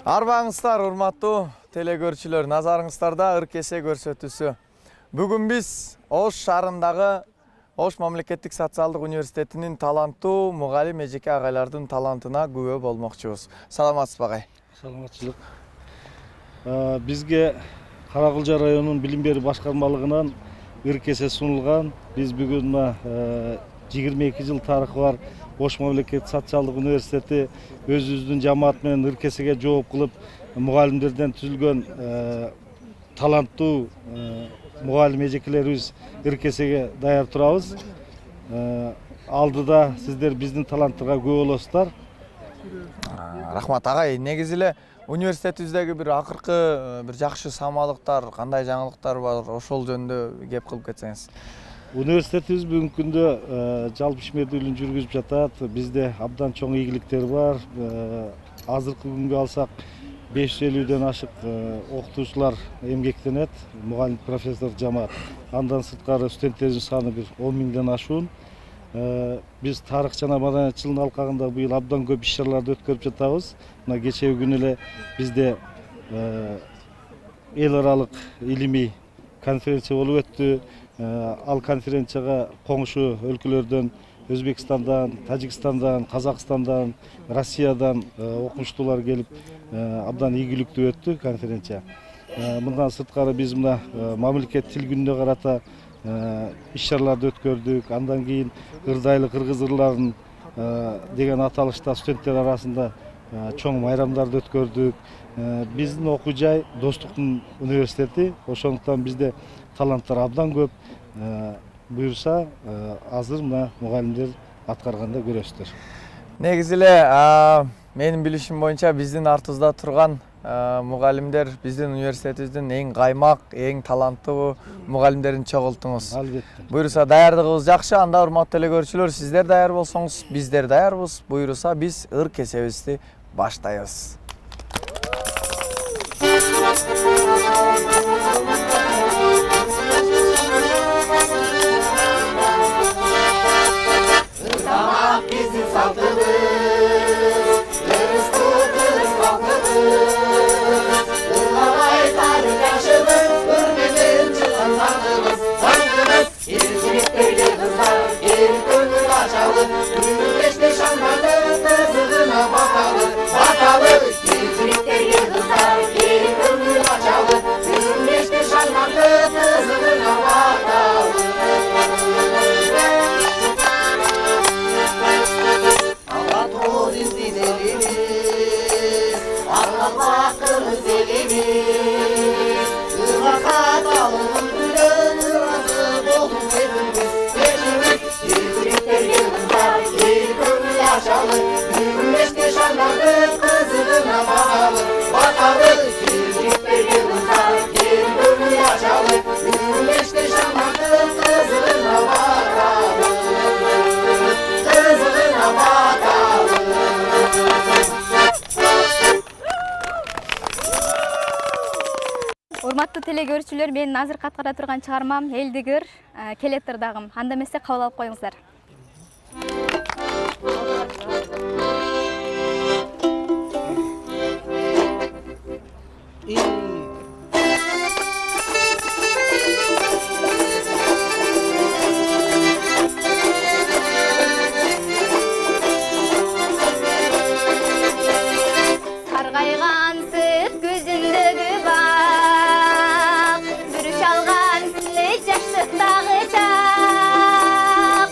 Арбаңыздар, урматтуу телекөрүүчүлөр, назарыңыздарда ыркесе көрсөтүүсү. Бүгүн биз Ош шаарындагы Ош мамлекеттик социалдык университетинин таланттуу мугалим эжеке агайлардын талантына күбө болмокчубуз. Саламатсызбы агай? Саламатчылык. Бизге Каракулжа районунун билим берүү башкармалыгынан ыркесе сунулган. Биз бүгүн 22 жыл тарыхы бар Ош мамлекеттик социалдык университети өзүбүздүн жамаат менен ыркесеге жооп кылып мугалимдерден түзүлгөн таланттуу мугалим эжекелерибиз ыркесеге даяр турабыз. Алдыда сиздер биздин таланттарга күбө болосуздар. Рахмат агай. Негизи эле университетибиздеги бир акыркы бир жакшы самалыктар, кандай жаңылыктар бар, ошол жөнүндө кеп кылып кетсеңиз. Университетибиз бүгүнкү күндө жалпы ишмердүүлүгүн жүргүзүп жатат. Бизде абдан чоң ийгиликтер бар. Азыркы күнгө алсак 550ден ашык окутуучулар эмгектенет, мугалим профессор жамаат. Андан сырткары студенттердин саны бир 10 миңден ашуун. Биз тарых жана маданият жылынын алкагында быйыл абдан көп иш-чараларды өткөрүп жатабыз. Мына кечеги күнү эле бизде эл аралык илимий конференция болуп өттү. Ал конференцияга коңшу өлкөлөрдөн, Өзбекстандан, Тажикстандан, Казакстандан, Россиядан окумуштуулар келип, абдан ийгиликтүү өттү конференция. Мындан сырткары биз мына мамлекет тил күнүнө карата иш-чараларды өткөрдүк. Андан кийин ырдайлы кыргыз ырларын деген аталышта студенттер арасында чоң майрамдарды өткөрдүк. Биздин окуу жай Достуктун университети, ошондуктан бизде таланттар абдан көп. Буюрса, азыр мына мугалимдер аткарганда көрөсүздөр. Негизи эле менин билишим боюнча биздин артыбызда турган мугалимдер биздин университетибиздин эң каймак, эң таланттуу мугалимдерин чогулттуңуз. Албетте. Буюрса даярдыгыбыз жакшы. Анда урматтуу телекөрүүчүлөр, сиздер даяр болсоңуз, биздер даярбыз. Буюрса биз ыркесебизди баштайбыз. Урматтуу телекөрүүчүлөр, менин азыркы аткара турган чыгармам Элдигир, Келеттир дагым. Анда эмесе кабыл алып коюңуздар. Sargaygan süt gözündögü bak, bürüç algan sili yaşlıktagı çak.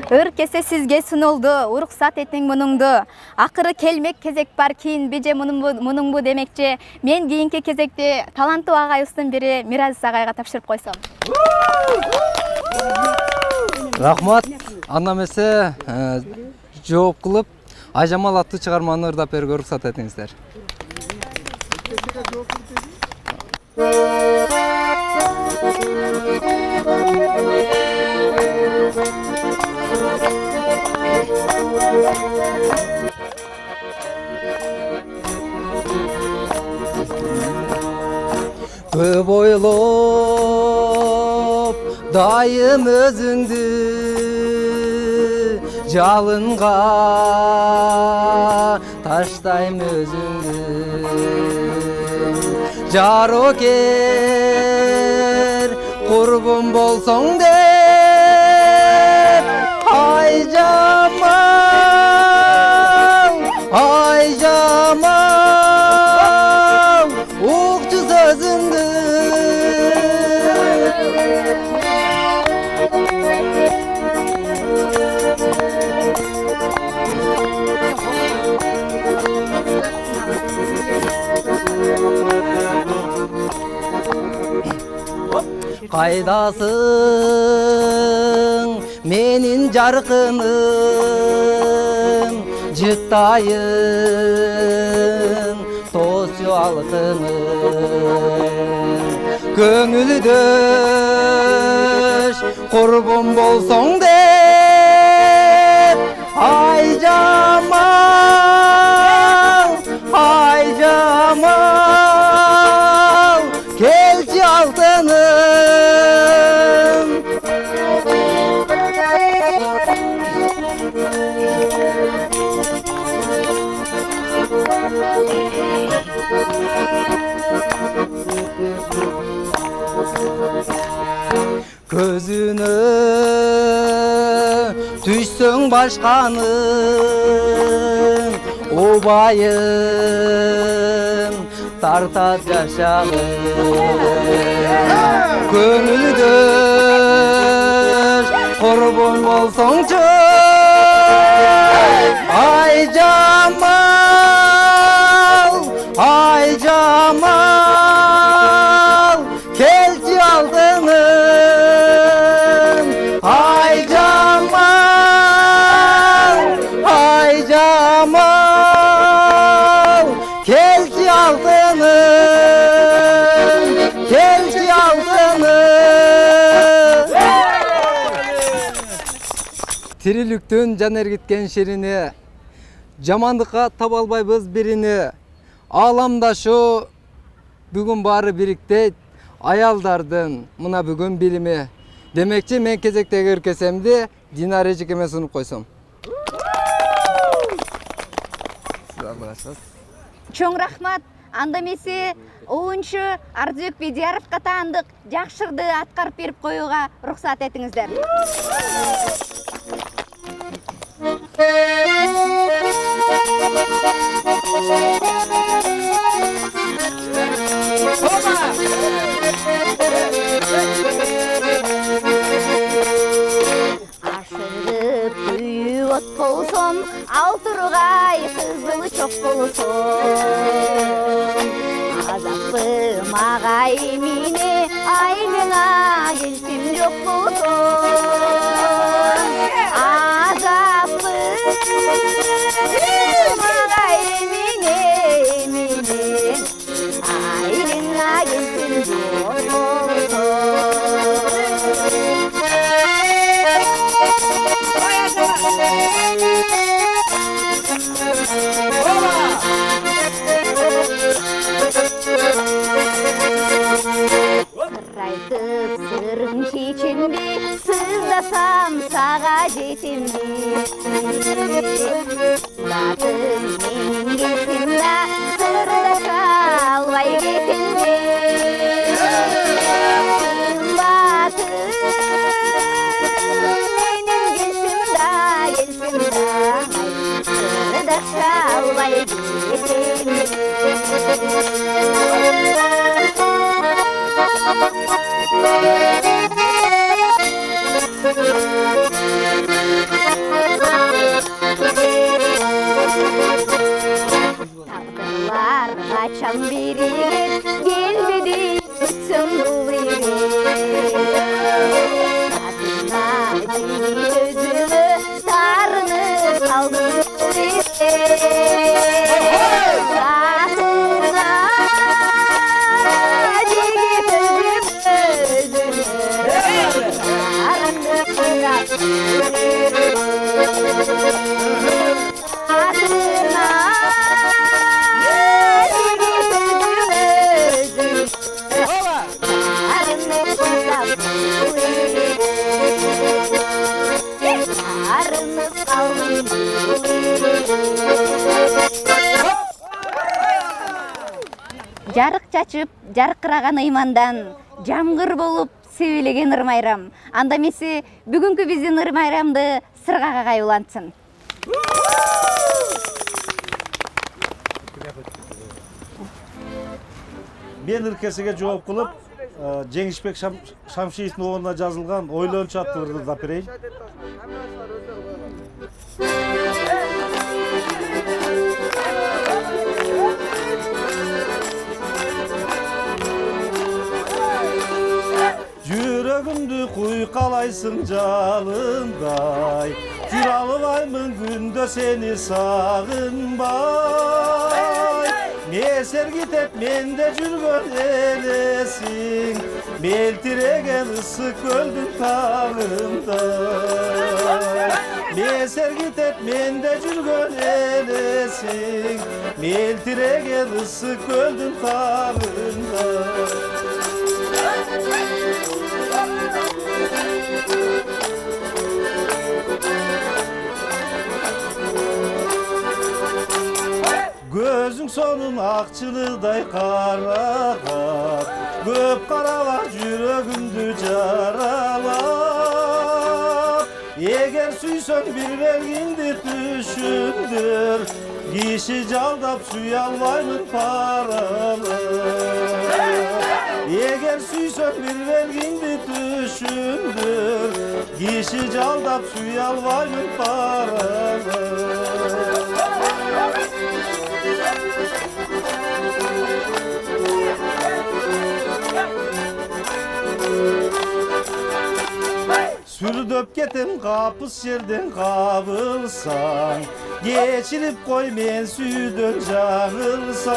Ыркесе сизге сунулду, уруксат этиң мунуңду. Акыры келмек кезек бар, кийинби же мунуңбу демекчи. Мен кийинки кезекте таланттуу агайыбыздын бири Мираз агайга тапшырып койсом. Рахмат. Анда эмесе жооп кылып, Айжамал аттуу чыгарманы ырдап берүүгө уруксат этиңиздер. Көп ойлоп дайым өзүңдү жалынга таштайм өзүңдү жарокер курбум болсоң деп Айжамал укчу сөзүңдү Кайдасың менин жаркыным жыттайын тосчу алкыным көңүлдөш курбум болсоң деп Айжамал келчи алтыным көзүнө түшсөң башканын убайым тартат жашагым көңүлдөш курбум болсоңчу Айжамал келчи алтыным Айжамал келчи алтыным тириликтин жан эргиткен ширине жамандыкка таба албайбыз бирине ааламдашу бүгүн баары бириктейт аялдардын мына бүгүн билими демекчи мен кезектеги ыркесемди Динара эжекеме сунуп койсом. Чоң рахмат. Анда эмесе оюнчу Ардыбек Бедияровго таандык жакшырды аткарып берип коюуга уруксат этиңиздер. Ашырып күйүп от болсом, ал тургай кызыл чок болсом. Азапым агай эмне, айныңа келсем жок болсом. Азапым агай эмне, айныңа келсем жок Сырайтып сырың чечемби, сыздасам сага жетемби. Батым менин келсем да, сырдаша албай кетемби. Батым менин келсем да, сырдаша албай кетемби. Thank you. Качан бери келбеди Өтсөң бул ире Сатына өзүмө Тарынып калдым бул ире Сатына жигит өзүмө Тарынып калдым Жарык чачып, жаркыраган ыймандан жамгыр болуп себелеген ырмайрам. Анда эмесе бүгүнкү биздин ырмайрамды Сыргагагай улантсын. Мен ыркесиге жооп кылып, Жеңишбек Шамшиевдин оорунда жазылган Ойлончу аттуу ырды да берейин. Жүрөгүмдү куйкалайсың жалындай, жүрө албаймын күндө сени сагынбай. Месергитеп менде жүргөн элесиң, мелтиреген ысык көлдүн тагындай. Месергитеп менде жүргөн элесиң, мелтиреген ысык көлдүн тагындай. Gözün sonun akçılıday karagap, Köp karalak жүрөгүмдү жаралап. Eger süysöň bir belgindi düşündür, Kişi caldap suya albaymın paralar. Eger süysöň bir belgindi düşündür, Kişi caldap suya albaymın paralar. Sürdöp ketem kapыс жерден kabılsan, Geçirip koy men süydön jağılsam.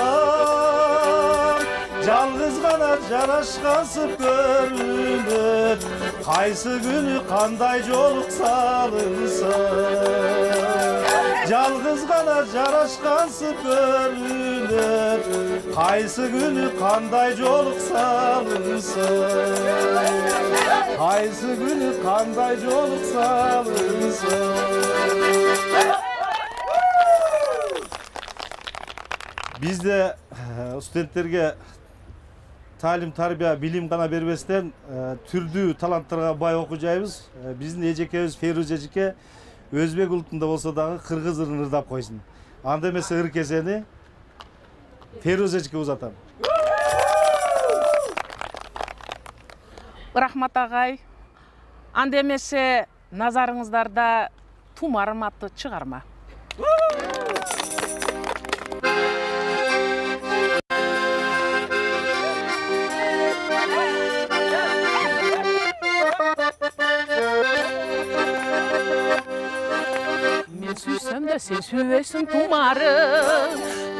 Жалгыз гана жарашкансып көрүнөт, Кайсы күнү кандай жолук салынса. Жалгыз гана жарашкансып көрүнөт, Кайсы күнү кандай жолук салынса. Кайсы күнү кандай жолук салынса. Бизде студенттерге талим, тарбия, билим гана бербестен түрдүү таланттарга бай окуйжайбыз. Биздин эжекебиз Фейруз эжеке өзбек улутунда болсо дагы кыргыз ырын ырдап койсун. Анда эмесе ыркесени Фейруз эжеке узатам. Рахмат агай. Анда эмесе назарыңыздарда Тумарым аттуу чыгарма. Sen süvesin tumarım,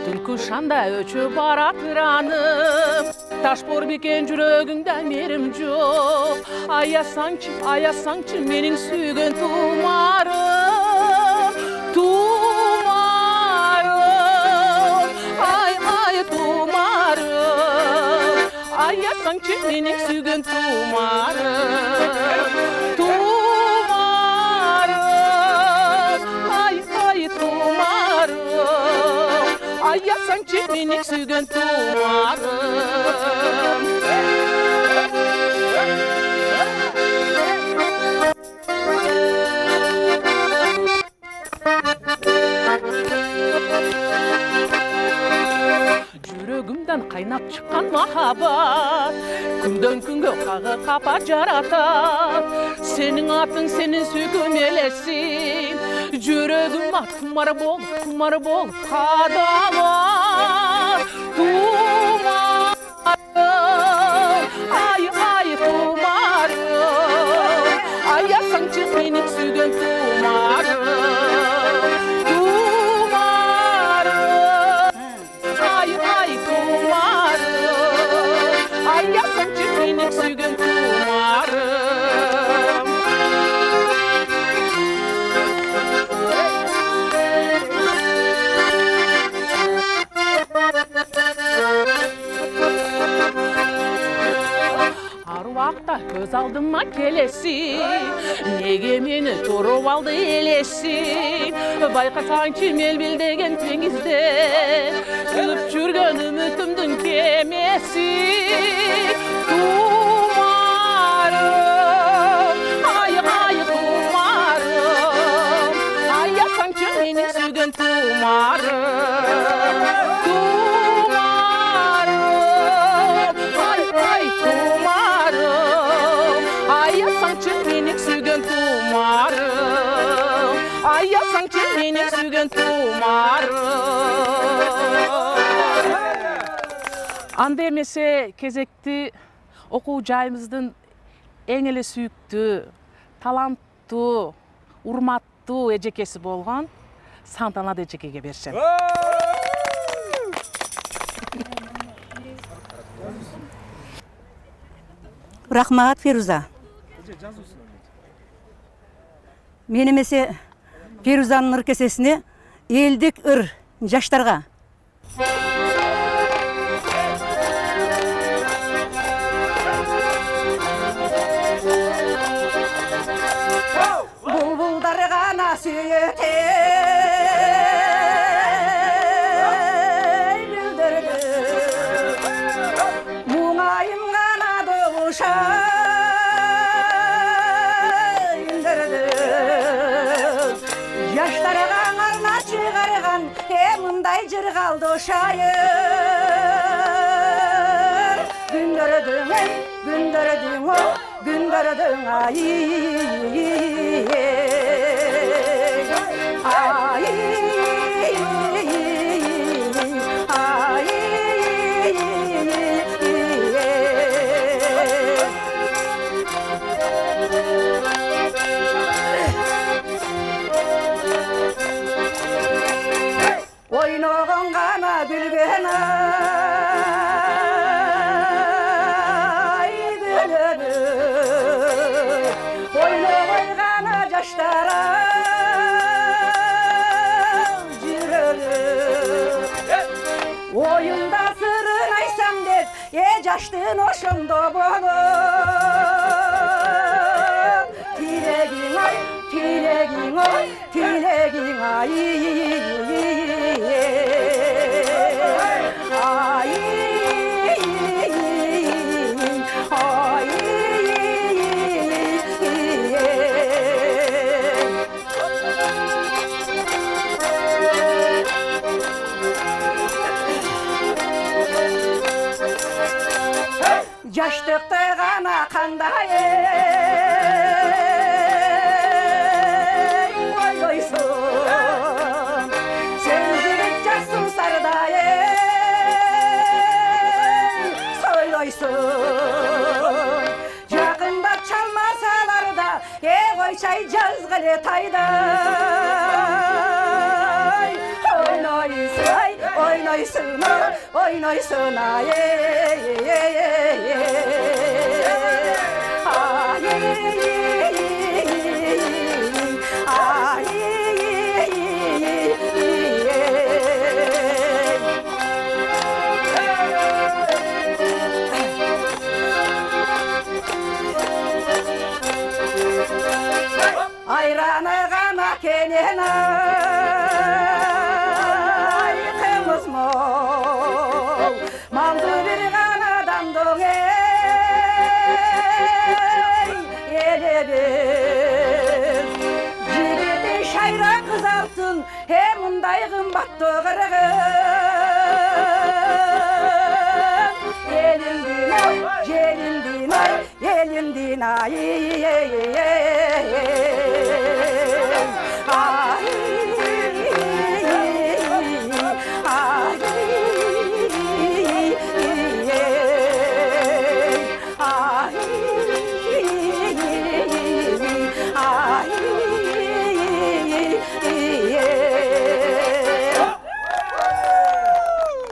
Түлкү шанда өчүп барат ыранып, Ташбор бекен жүрөгүңдө мерим жок. Аясаңчы менин сүйгөн тумарым, Тумарым, ай тумарым, Аясаңчы менин сүйгөн тумарым, Аясаңчы менин сүйгөн тумарым. Жүрөгүмдөн кайнап чыккан махабат, күндөн күнгө кагы капа жаратат. Сенин атың, сенин сүйгүм элесиң, жүрөгүм тумар болуп кадалат. тумарым аясаңчы менің сүйген тумарым ай тумарым аясаңчы менің сүйген тумарым Аруақта көз алдыма келесі неге мені тұрып алды елесі байқасаңшы мелбілдеген теңізде үліп жүрген үмітімдің кемесі тумарым ай тумарым аясаңшы менің сүйген тумарым аясаңчы менің сүйген тумарым аясаңчы менің сүйген тумарым анда эмесе кезекти окуу жайымыздын эң эле сүйүктүү таланттуу урматтуу эжекеси болгон Сантанат эжекеге беришем. Рахмат, Феруза. Мен емесе Ферузаның ыр кесесіне елдік ыр жаштарға. Бұлбұлдар ғана сүйете бүлдірді, мұңайым ғана доғыша жаштарға арна шығарған мұндай жыр қалды шайыр күндердің ай ойнаған ғана күлген ай күледі ойнаған ғана жаштара жүреді ойында сырын айтсам деп жаштың ошондо болып тілегің ай жаштықты ғана қандай ойлайсың сен жігіт жассың сардай сойлайсың жақында чалмасалар да қойшай жазғыле тайдай ойнайсың ай айраны ғана кенен ай қымыз мол малды бір ғана адамдың елебіз жігіті шайра қызартын мұндай қымбатты қырғыз елімден ай ay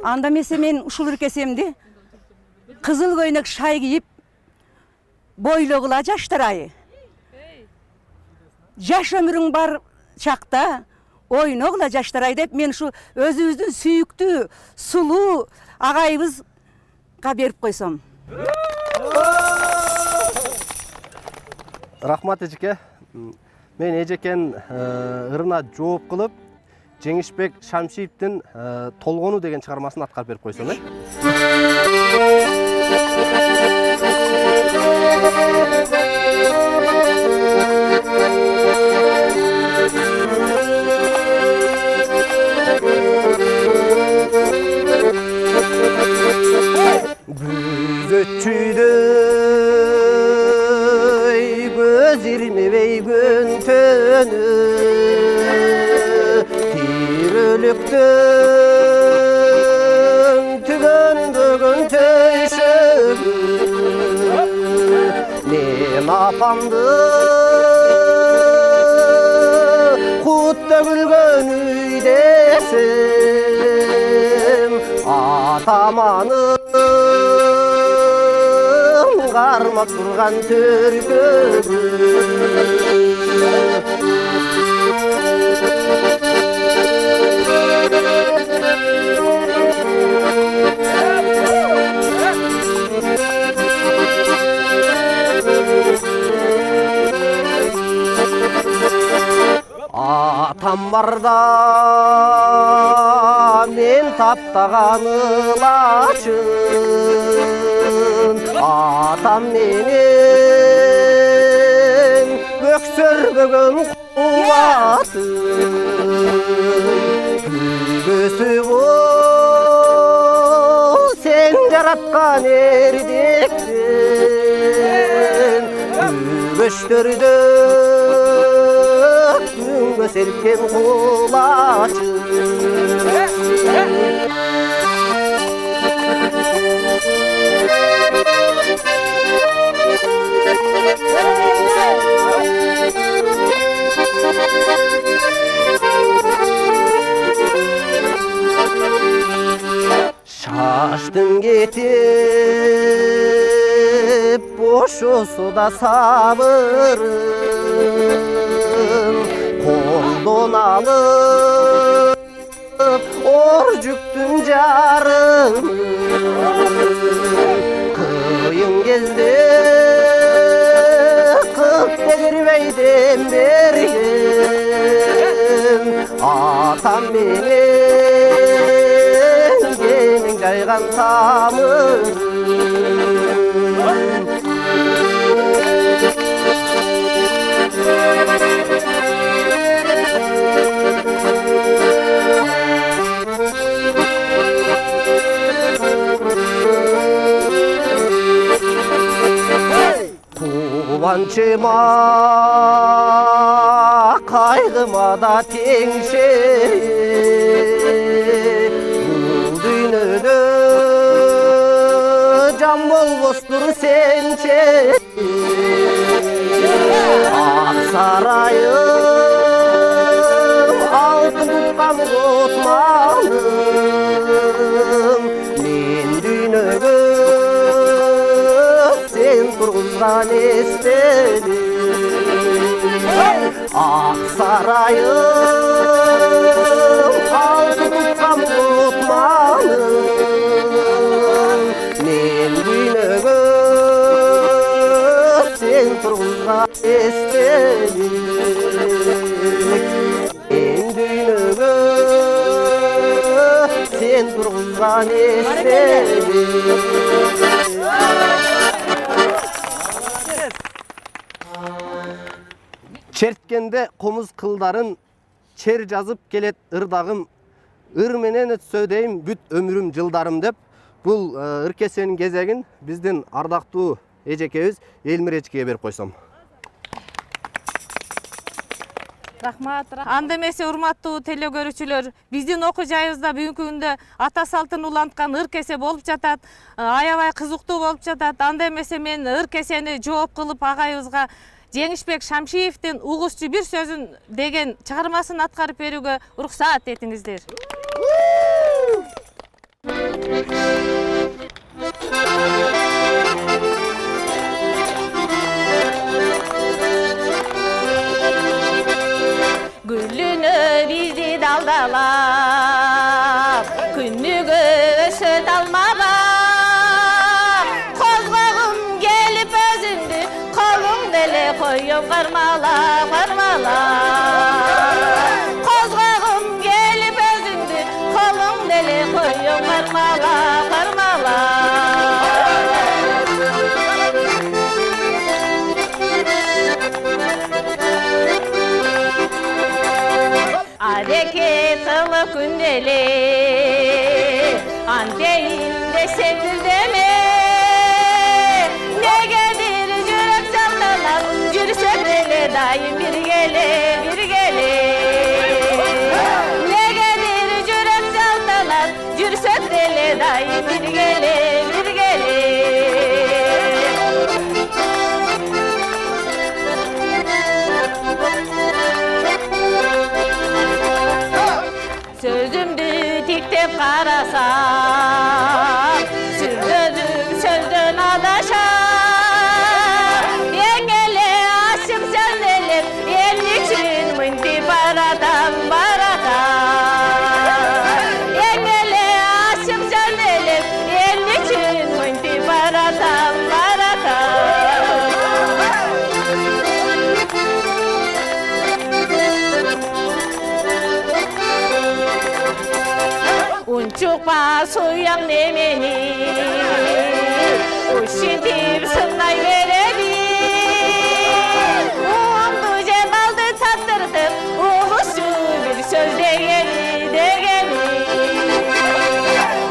Анда месе мен ушул ыркесемди кызыл көйнөк шай кийип бойлогула жаштырайы. Жаш өмүрүң бар чакта ойногула жаштырай деп мен ушу өзүбүздүн сүйүктүү, сулуу агайыбызга берип койсом. Рахмат эжеке. Мен эжекенин ырына жооп кылып, Жеңишбек Шамшиевдин Толгону деген чыгармасын аткарып берип койсом, Güzötçüdöy göz irmebey gün tönü Tirölüktün tügöndөгөн töйшөгү Men apamdı kut tөгүлгөн үйдесим Атаманын кармап турган төркөгү Atam barda men taптаган ылачын Atam менен бөксөрбөгөн кубатын Күбөсү бол сен жараткан эрдектен Күбөштөрдө күнгө серкен кулачын Şaştın ketip boşusu da sabırın Koldan alıp orjuktun jarını Kıyın gezde kıp tegirmeyden bergen Atam benim genin jaygan tamır Kuvançıma kaygıma da tengşe Bu dünyada can bolbostur sençe Aksarayım altın tutkan kutmanım Men dünyada sen turguzgan estelim Aksarayım altın tutkan kutmanım Men dünyada sen turguzgan estelim Men dünyada sen turguzgan estelim Çertkende komuz kıldarın çer жазып келет ырдагым ыр менен өтсө дейм бүт өмүрүм жылдарым деп бул ыркесенин кезегин биздин ардактуу эжекебиз Элмир эжекеге берип койсом. Рахмат. Анда эмесе урматтуу теле көрүүчүлөр, биздин окуу жайыбызда бүгүнкү күндө ата салтын уланткан ыр кесе болуп жатат. Аябай кызыктуу болуп жатат. Анда эмесе мен ыр кесени жооп кылып агайыбызга Жеңишбек Шамшиевдин Угузчу бир сөзүн деген чыгармасын аткарып берүүгө уруксаат этиңиздер. Gülünü bizi daldalap, künnügü ösöt almağa. Kozgağım gelip özündü, kolum dele koyup karmala, karmala. Kozgağım gelip özündü, kolum dele koyup karmala, karmala. Hareket kılı kündeli, anteyinde sevdil deme. Ne gelir yürek saldalar, yürüsek böyle daim bir gele, bir gele. Ne gelir yürek saldalar, yürüsek böyle daim bir gele, bir gele. Sözümdü diktep karasam, sözüm sözden adaşar. Yengele aşık sözlerim, el için mınti baradan baradan. Yengele aşık sözlerim, el için mınti baradan baradan. Unçukma soyan nemeni, uşintip sınay vereni. Uğamdı cebaldı tattırdım, uğuşu bir söz degeni, degeni.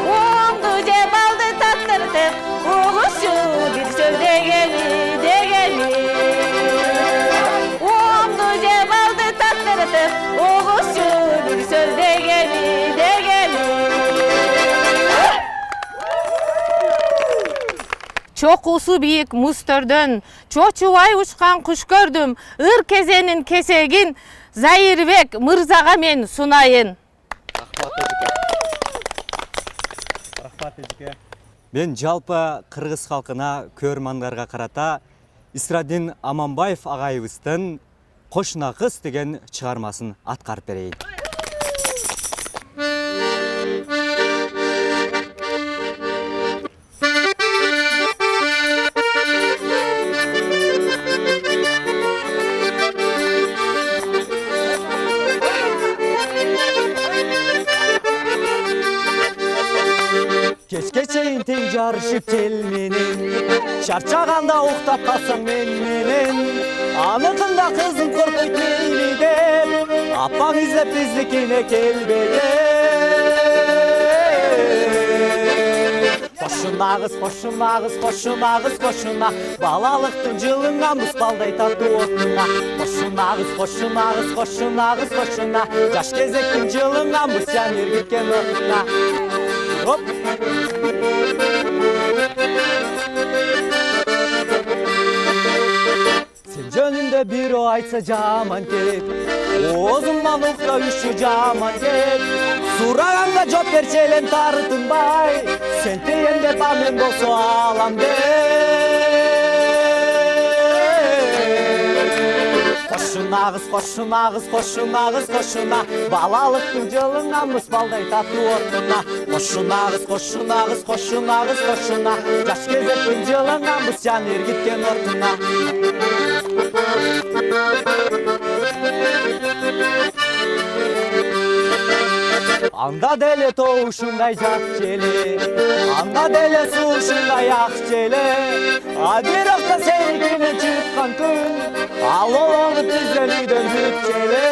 Uğamdı cebaldı tattırdım, uğuşu bir söz degeni, degeni. Uğamdı cebaldı tattırdım, uğuşu bir söz degeni, degeni. Çokusu büyük mustörden, çoçubay uçkan kuş gördüm. Ир кезенин kesegin, Zairbek Mırzaga men sunayın. Мен жалпы кыргыз халкына, көрөрмандарга карата Исрадин Аманбаев агайыбыздын Кошуна кыз деген чыгармасын аткарып берейин. Кечке чейин тең жарышып кел менен, чарчаганда уктап калсаң мен менен. Аныкында кызым коркойт мейли деп, апаң издеп биздикине келбеде. Кошуна кыз, кошуна кыз, кошуна кыз, кошуна, балалыктын жылыңа муспалдай таттуу отуна. Кошуна кыз, кошуна кыз, кошуна кыз, кошуна, жаш кезектин жылыңа мус жаныр кеткен отуна. Хоп! Sen жөнүндө бирөө айтса жаман кеп, оозумдан укта үшү жаман кеп. Сураганга жооп берчи элем тартынбай, сен тейем деп амен болсо алам Кошуна кыз, кошуна кыз, кошуна кыз, кошуна, балалыктын жылыңа муспалдай таттуу отуна. Кошуна кыз, кошуна кыз, кошуна кыз, кошуна, жаш кезектин жылыңа мус жан эргиткен отуна. Анда деле тоушундай жак желе, анда деле суушундай ак желе. А бирокта сеникине чыккан күн, ал олону түзөлүүдөн бүт желе.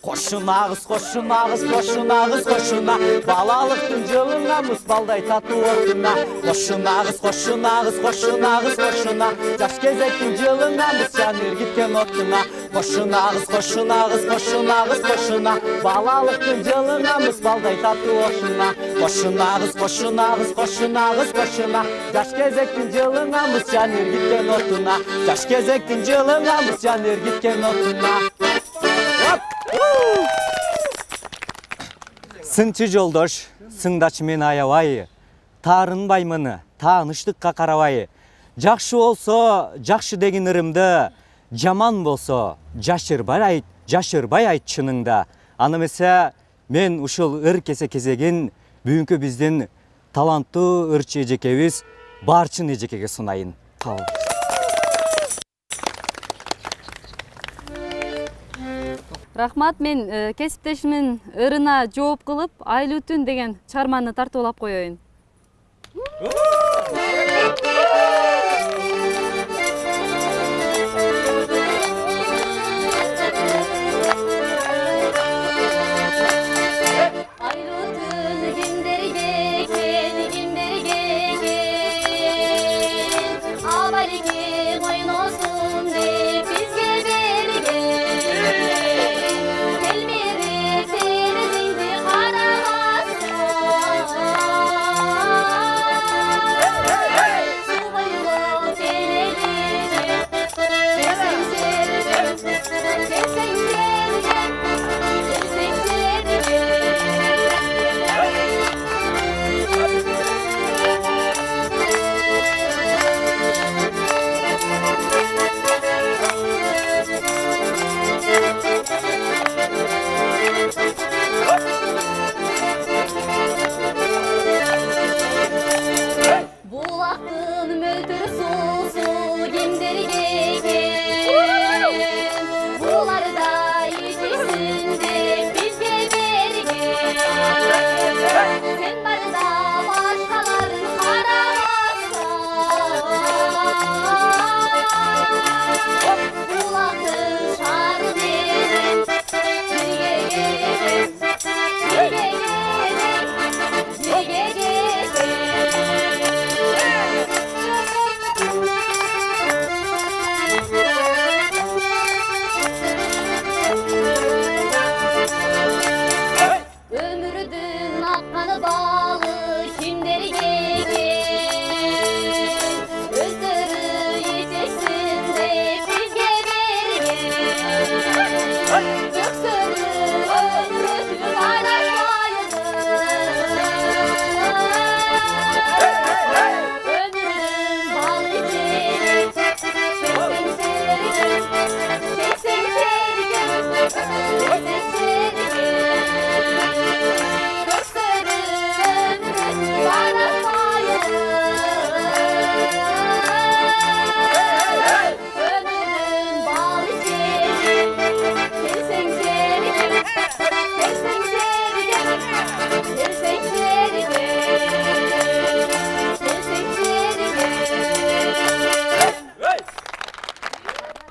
Кошуна кыз, кошуна кыз, кошуна кыз, кошуна, балалыктын жылыңа муспалдай таттуу отуна. Кошуна кыз, кошуна кыз, кошуна кыз, кошуна, жаш кезектин жылыңа мус жан эргиткен отуна. Кошуна кыз, кошуна кыз, кошуна кыз, кошуна, балалыктын жылыңа муспалдай таттуу отуна. Кошуна кыз, кошуна кыз, кошуна кыз, кошуна, жаш кезектин жылыңа мус жан эргиткен отуна. Жаш кезектин жылыңа мус жан эргиткен отуна. Сынчы жолдош, сыңдач мен аябай, таарынбаймын, тааныштыкка карабай. Жакшы болсо, жакшы деген ырымды, жаман болсо, жашырбай айт чыныңда. Аны эмесе мен ушул ыр кесе кезегин бүгүнкү биздин таланттуу ырчы эжекебиз Барчын эжекеге сунайын. Рахмат, мен кесиптешимин ырына жооп кылып, Айлуу түн деген чыгарманы тартуулап коеюн.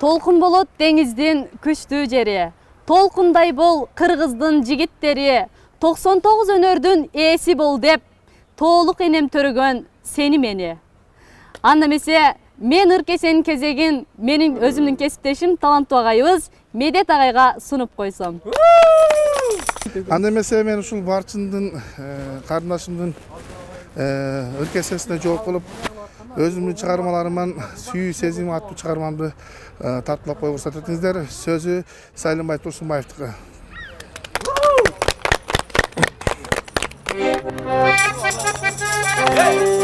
Толкун болот деңиздин күчтүү жери. Толкундай бол кыргыздын жигиттери. 99 өнөрдүн ээси бол деп, тоолук энем төрөгөн сени мени. Анда эмесе мен ыр кесенин кезегин менин өзүмдүн кесиптешим таланттуу агайыбыз Медет агайга сунуп койсом. Анда эмесе мен ушул Барчындын карындашымдын ыр кесесине жооп кылып, өзүмдүн чыгармаларыман сүйүү сезим аттуу чыгармамды тартуулап коюуга уруксат этиңиздер. Сөзү Сайлымбай Турсунбаевдики. Hey!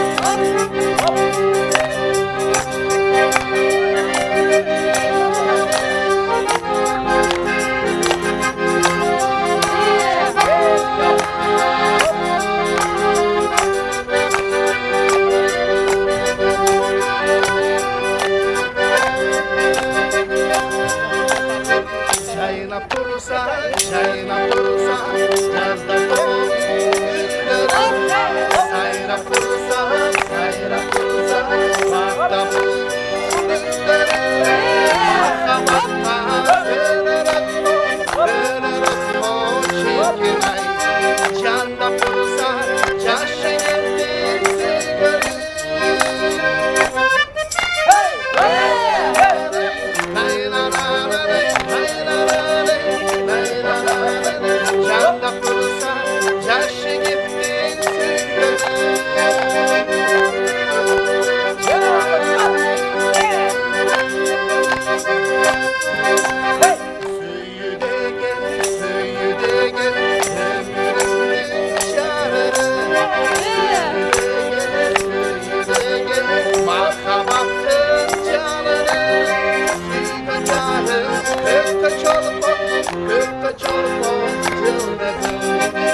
kökte çolpan cıldıdım.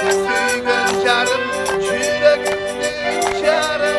Süygün jarım, yürekimdin şarımı.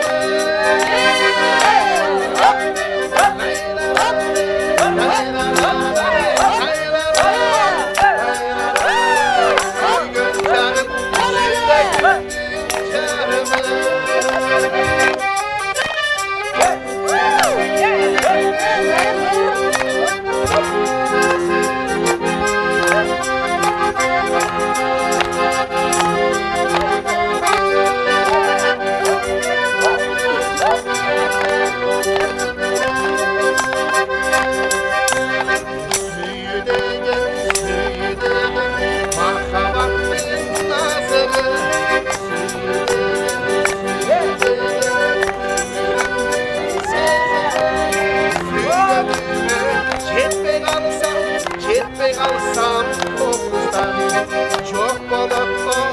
Çok balıklı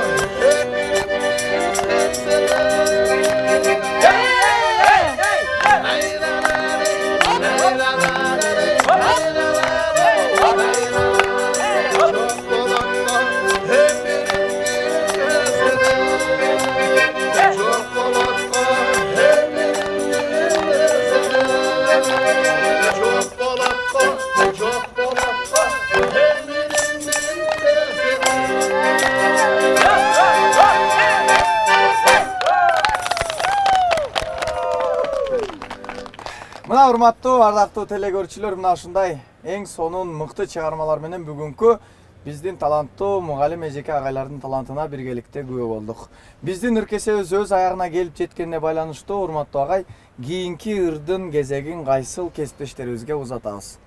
Мына урматтуу ардактуу телекөрүүчүлөр, мына ушундай эң сонун мыкты чыгармалар менен бүгүнкү биздин таланттуу мугалим эжеке агайлардын талантына биргеликте күбө болдук. Биздин ыркесебиз өз аягына келип жеткенине байланыштуу, урматтуу агай, кийинки ырдын кезегин кайсыл кесиптештерибизге узатабыз?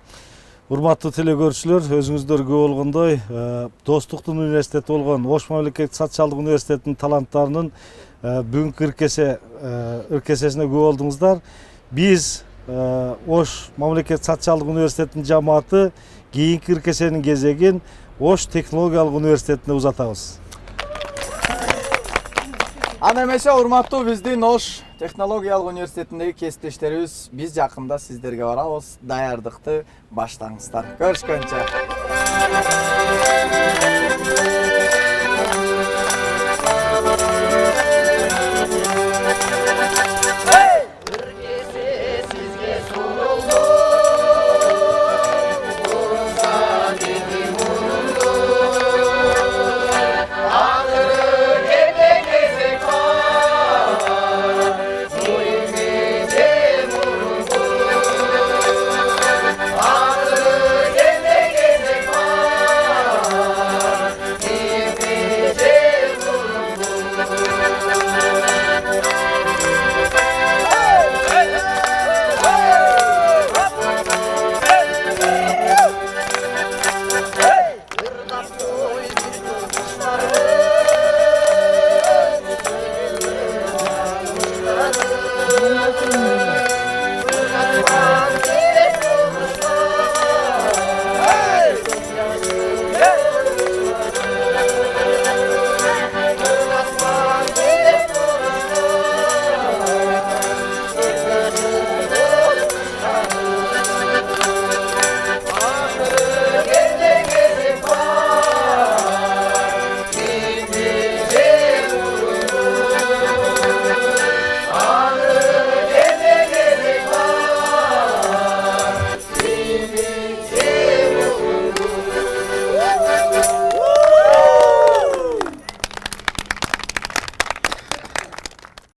Урматтуу телекөрүүчүлөр, өзүңүздөр күбө болгондой, Достуктун университети болгон Ош мамлекеттик социалдык университетинин таланттарынын бүгүнкү ыркесесине күбө болдуңуздар. Биз Ош мамлекеттик социалдык университетинин жамааты кийинки ыркесенин кезегин Ош технологиялык университетине узатабыз. Аны эмесе урматтуу биздин Ош технологиялык университетиндеги кесиптештерибиз, биз жакында сиздерге барабыз. Даярдыкты баштаңыздар. Көрүшкөнчө.